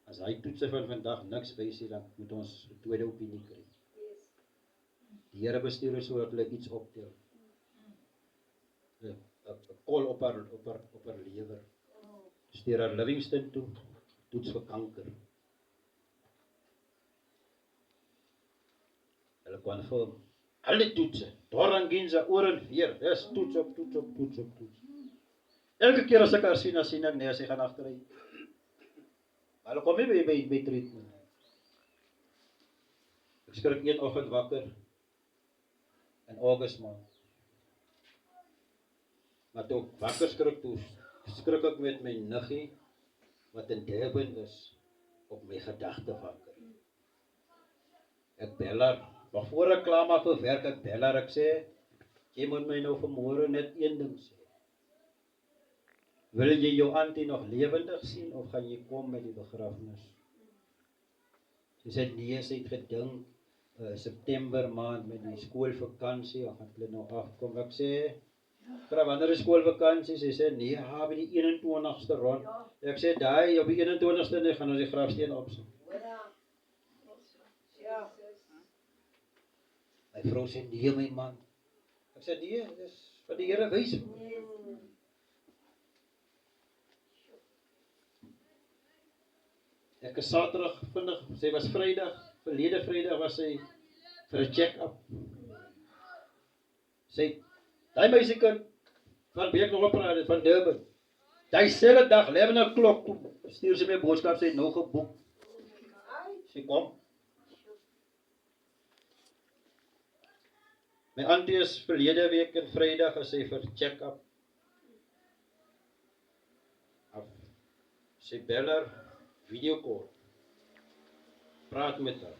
As hy toetse van vandag niks wys nie, dan moet ons 'n tweede opinie kry. Die Here bestuur so dat hulle iets optel. 'n Kol op haar lewer. Stuur haar Livingston toe, toets vir kanker. Hulle confirm. Alle toetse. Dorang ginza oor en weer. Dis toets op toets op toets op toets. Elke keer as ek haar sien, dan sien ek nee, sy gaan agteruit. Hulle kom nie by treatment. Ek skrik een oggend wakker in Augustus maand. Maar toe ek wakker skrik ek met my niggie wat in Durban is op my gedagte wakker. Ek bel haar, maar voor ek klaar maak vir werk, ek bel haar, ek sê, jy moet my nou vanmôre net een ding sê. Wil jy jou auntie nog lewendig sien of gaan jy kom met die begrafnis? Sy sê nee, sy het gedink September maand met die skoolvakansie, dan gaan hulle nou afkom. Ek sê, wanneer is skoolvakansie? Sy sê nee, by die 21ste rond. Ek sê daai op die 21ste nee, gaan ons die grafsteen opsit. My vrou sê nee my man. Ek sê nee, dis wat die Here wys. Ek is Saterdag vinnig, sy was Vrydag, verlede Vrydag was sy vir 'n check-up. Sy, daai meisiekind van Beek nog gepraat het van Durban. Daai selfde dag 11 o'clock stuur sy my boodskap, sy het nou geboek. Sy kom. My auntie is verlede week en Vrydag as sy vir check-up. Sy bel haar video call. Praat met haar.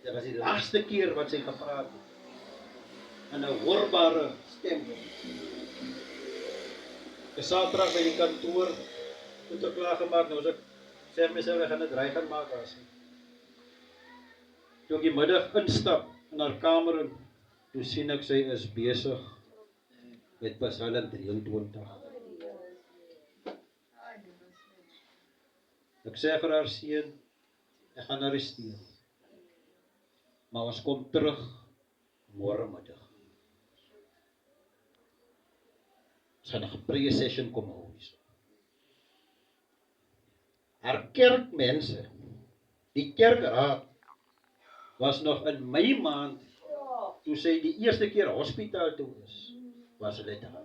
Dit was die laaste keer wat sy gepraat het. In 'n hoorbare stem. Ek Saterdag by die kantoor het ek klaar gemaak, nou as ek sê myself ek gaan dit reg gaan maak as. Toe ek die middag instap in haar kamer en toe sien ek sy is besig met Psalm 23. Ek sê vir haar seun, ek gaan arresteer. Maar ons kom terug môre middag. Ons gaan 'n gepreë session kom hou hierso. Haar kerkmense, die kerkraad, was nog in Mei maand, toe sy die eerste keer hospitaal toe is, was hulle daar.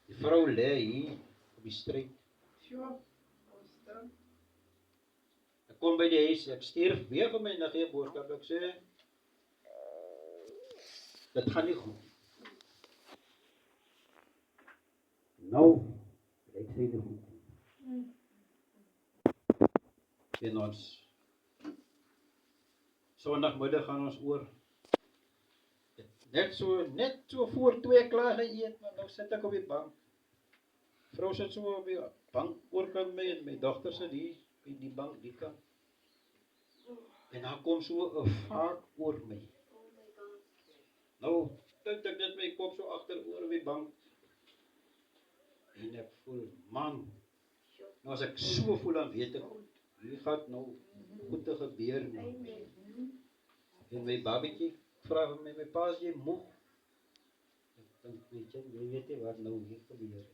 Die vrou lê hier op die stryd. Ek kom by die huis, ek stuur weer vir my niggie 'n boodskap, ek sê, dit gaan nie goed. Nou, ek sê dit goed. En ons, Sondagmiddag gaan ons oor. Net so voor 2 klaar geëet, maar nou sit ek op die bank. Vrou sit so op die bank oorkant my en my dogter sit hier by die bank die kant. En dan kom so 'n vaak oor my. Nou, dink ek dit my kop so agter oor die bank. En ek voel, man, nou as ek so voel, dan weet ek, hier gaat nou goed te gebeur nou. En my babietjie vra vir my pa, is jy moeg? Ek dink, jy weet nie wat nou hier gebeur.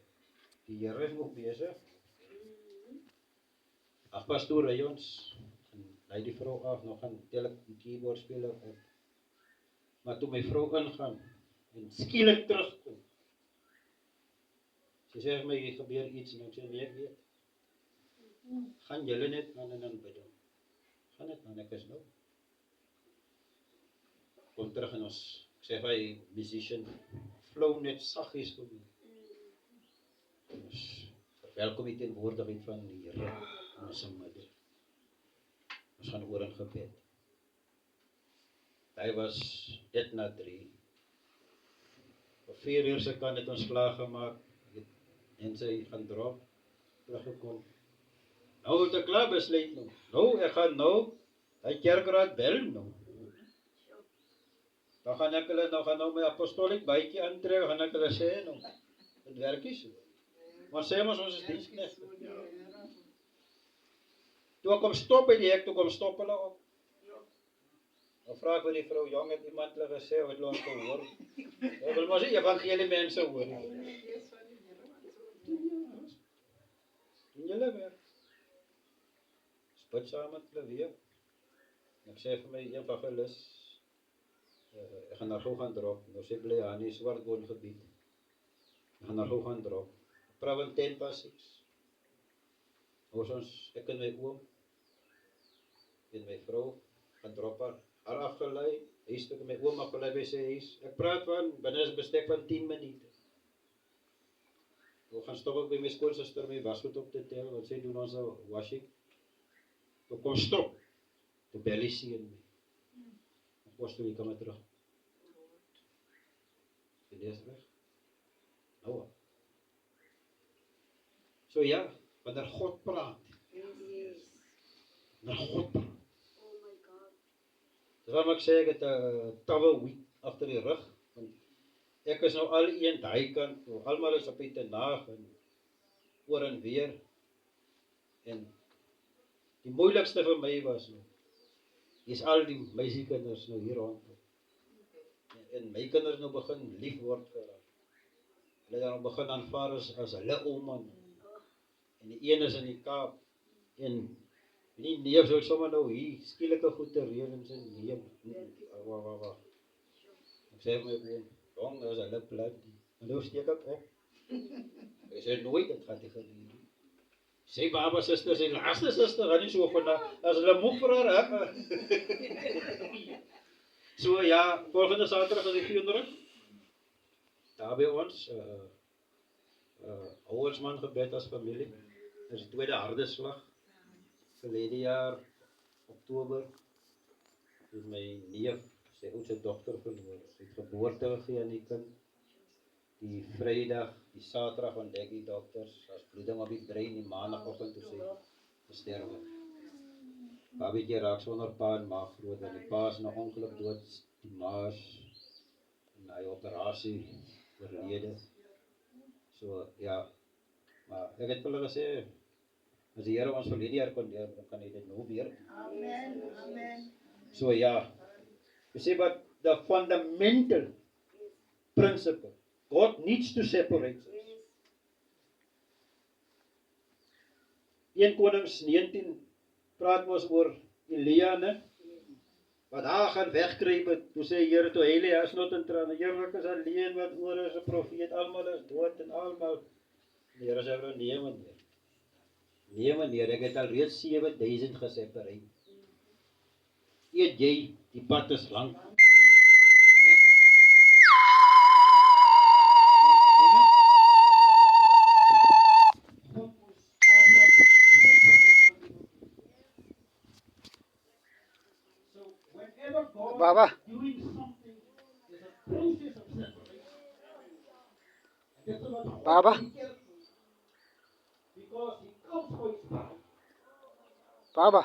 Die Here is nog besig. Ag pastoor, hy ons lei die vrou af, nou gaan tel ek die keyboard speler op. Maar toe my vrou ingaan en skielik terugkom. Sy sê vir my, hier gebeur iets, en ek sê, nee, ek weet. Gaan julle net aan en aan bid. Gaan net aan, ek is nou. Kom terug en ons, ek sê vir hy musician, flow net saggies vir my. Ons verwelkom die teenwoordigheid van die Here in ons midde. Ons gaan oor in gebed. Hy was dit na 3. Op 4 uur se kant het ons klaar gemaak en sy gaan drop, teruggekom. Nou het ek klaar besluit nou. Nou, ek gaan nou, hy kerkraad bel nou. Dan gaan ek hulle, nou gaan nou my apostoliek bytjie aantrek, gaan ek hulle sê nou, dit werk nie so. Maar sê ons is diensknegt. Toe ek kom stop by die hek, toe kom stop hulle op. Dan vra ek vir die vrou, jong, het iemand hulle gesê, of het hulle ons gehoor? Ek wil maar sê, evangelie mense hoor. Doen julle werk. Bid saam met hulle weer. Ek sê vir my evangelis, ek gaan nou gou gaan drop. Nou sê bly aan die swart woongebied. Ek gaan nou gou gaan drop. Praat van 10:06. Ons ek en my oom en my vrou gaan drop haar afgelei. Huis toe my oom afgelei by sy huis. Ek praat van binne 'n bestek van 10 minute. Ons gaan stop ook by my skoonsister my wasgoed op te tel, want sy doen ons washing. Toe kom stop. Toe bel hy sien my. Ek was toe kom terug. Sy is weg. Nou. So ja, wanneer God praat. Wanneer God praat. Oh my God. Dis waarom ek sê ek het 'n tawwe week agter die rug. Want ek is nou al een daai kant, almal is op die te naag en oor en weer. En die moeilikste vir my was nou, is al die meisiekinders nou hier rond. En my kinders nou begin lief word vir haar. Hulle dan begin aanvaar as hulle ouma. En die een is in die Kaap. En die neef sou sommer nou hier skielike goed te reël en sy neef. Wag. Ek sê my oom, jong, is hulle plat. En nou steek ek op. Hy sê nooit dit gaan te gebeur. Sy baba suster, sy laaste suster, gaan nie so vandag, as hulle moeg vir haar, So ja, volgende Saterdag is die funeral. Daar by ons, ouersman gebed as familie. Dit is die tweede harde slag. Verlede jaar, Oktober, het my neef, sy oudste dogter verloor. Sy het geboorte gegee aan die kind. Die Vrydag, die Saterdag ontdek die dokters, as bloeding op die brein, die maandagoggend toe sy gesterwe. Babietjie raak sonder pa en ma groot, en die pa is nou ongeluk dood, die ma is in die operasie oorlede. So ja, maar ek het vir hulle gesê, as die Here ons verlede jaar kon leer, dan kan hy dit nou weer. Amen. So ja, you see, but the fundamental principle, God needs to separate us. 1 Konings 19 praat ons oor Elia, ne? Wat haar gaan wegkry met, toe sê Here, toe Elia is not in trane, eerlik is alleen wat oor is 'n profeet, almal is dood en almal, die Here sê nou nee meneer, ek het al reeds 7000 gesepareer. Eet jy, die pad is lank. Baba. Baba. Baba.